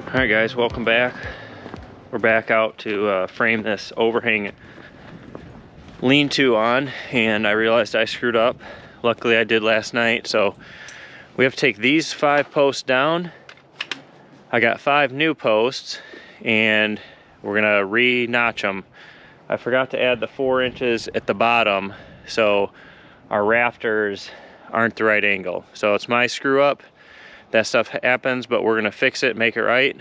Alright guys, welcome back. We're back out to frame this overhang lean-to on, and I realized I screwed up. Luckily I did last night, so we have to take these 5 posts down. I got 5 new posts and we're gonna re-notch them. I forgot to add the 4 inches at the bottom, so our rafters aren't the right angle. So it's my screw up. That stuff happens, but we're gonna fix it, make it right.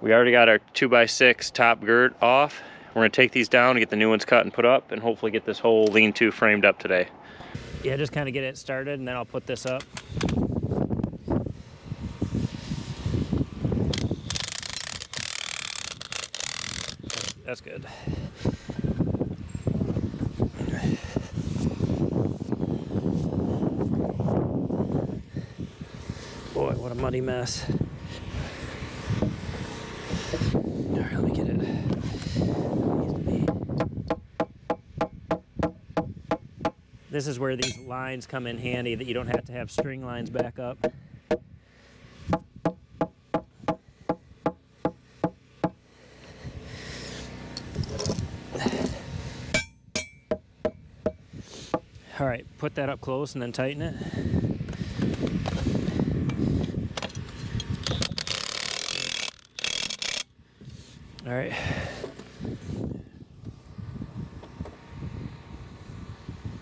We already got our 2x6 top gird off. We're gonna take these down and get the new ones cut and put up, and hopefully get this whole lean-to framed up today. Yeah, just kind of get it started, and then I'll put this up. That's good. Boy, what a muddy mess. All right, let me get it. This is where these lines come in handy, that you don't have to have string lines back up. All right, put that up close and then tighten it. All right.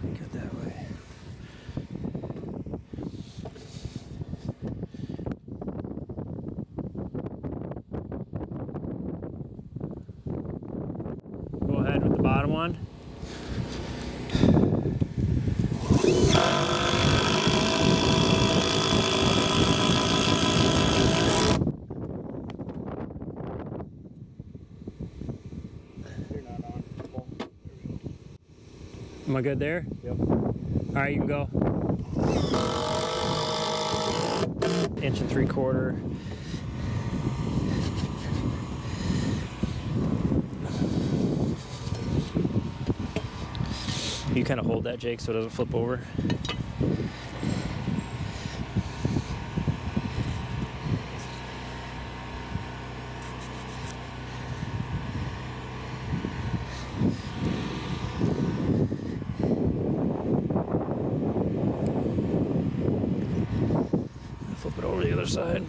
Go that way. Go ahead with the bottom one. Am I good there? Yep. All right, you can go. 1 3/4 inches. You kind of hold that, Jake, so it doesn't flip over. Flip it over to the other side.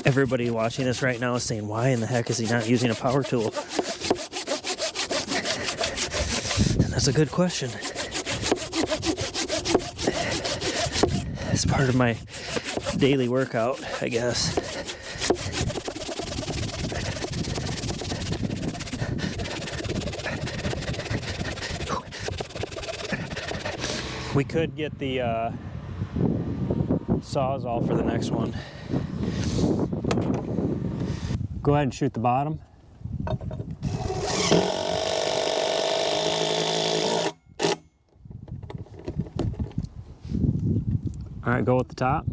Everybody watching this right now is saying, why in the heck is he not using a power tool? And that's a good question. It's part of my daily workout, I guess. We could get the Sawzall for the next one. Go ahead and shoot the bottom. All right, go with the top.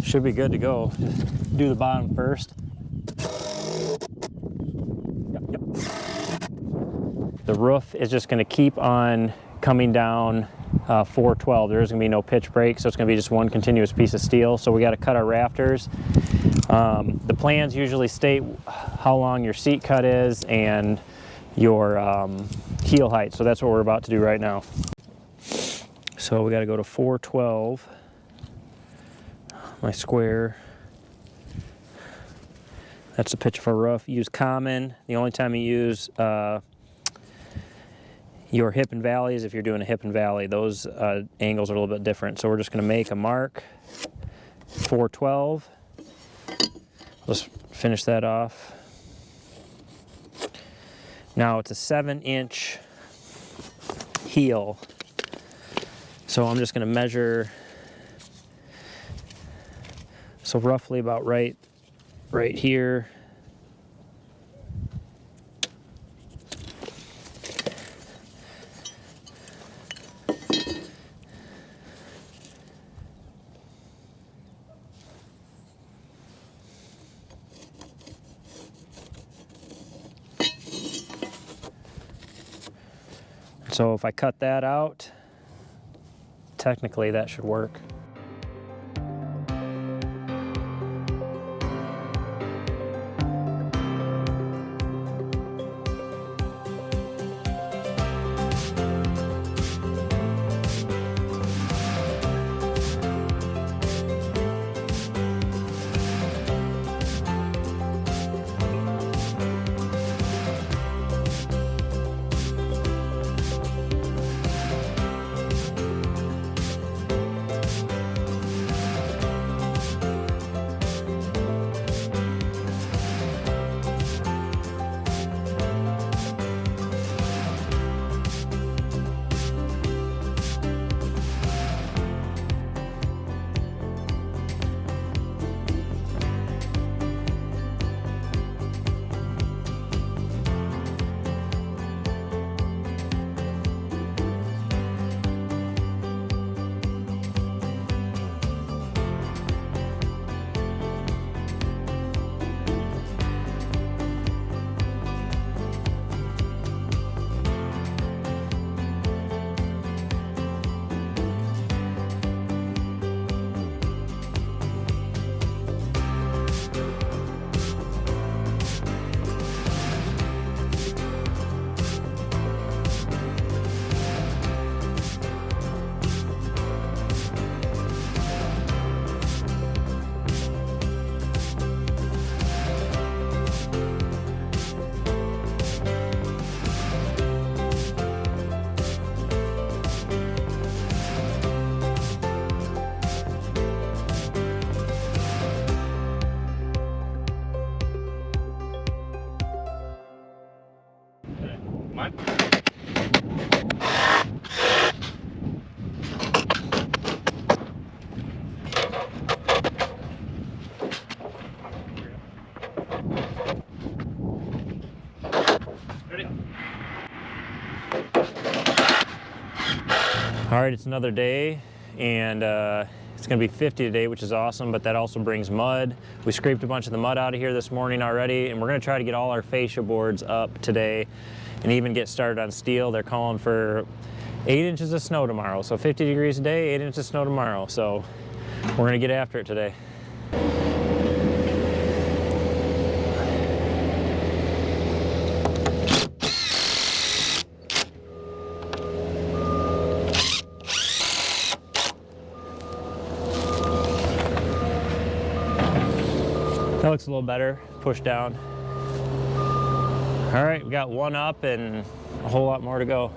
Should be good to go. Just do the bottom first. Yep. The roof is just going to keep on coming down 412. There isn't going to be no pitch break, so it's going to be just one continuous piece of steel. So we got to cut our rafters. The plans usually state how long your seat cut is and your heel height. So that's what we're about to do right now. So we got to go to 412, my square. That's the pitch of a roof. Use common. The only time you use your hip and valley is if you're doing a hip and valley. Those angles are a little bit different. So we're just going to make a mark, 412. Let's finish that off. Now it's a 7-inch heel. So I'm just going to measure, so roughly about right here. So if I cut that out, technically that should work. All right, it's another day, and it's gonna be 50 today, which is awesome, but that also brings mud. We scraped a bunch of the mud out of here this morning already, and we're gonna try to get all our fascia boards up today and even get started on steel. They're calling for 8 inches of snow tomorrow. So 50 degrees a day, 8 inches of snow tomorrow. So we're gonna get after it today. That looks a little better, push down. All right, we got one up and a whole lot more to go.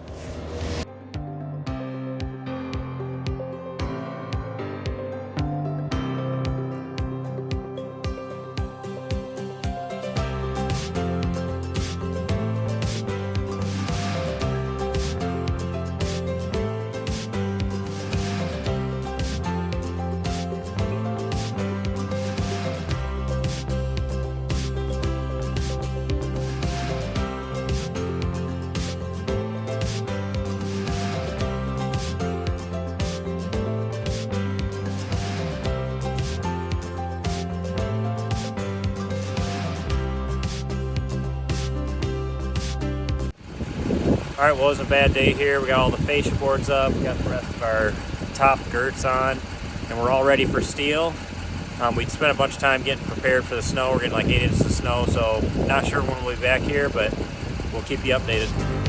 All right, well, it was a bad day here. We got all the fascia boards up, we got the rest of our top girts on, and we're all ready for steel. We spent a bunch of time getting prepared for the snow. We're getting like 8 inches of snow, so not sure when we'll be back here, but we'll keep you updated.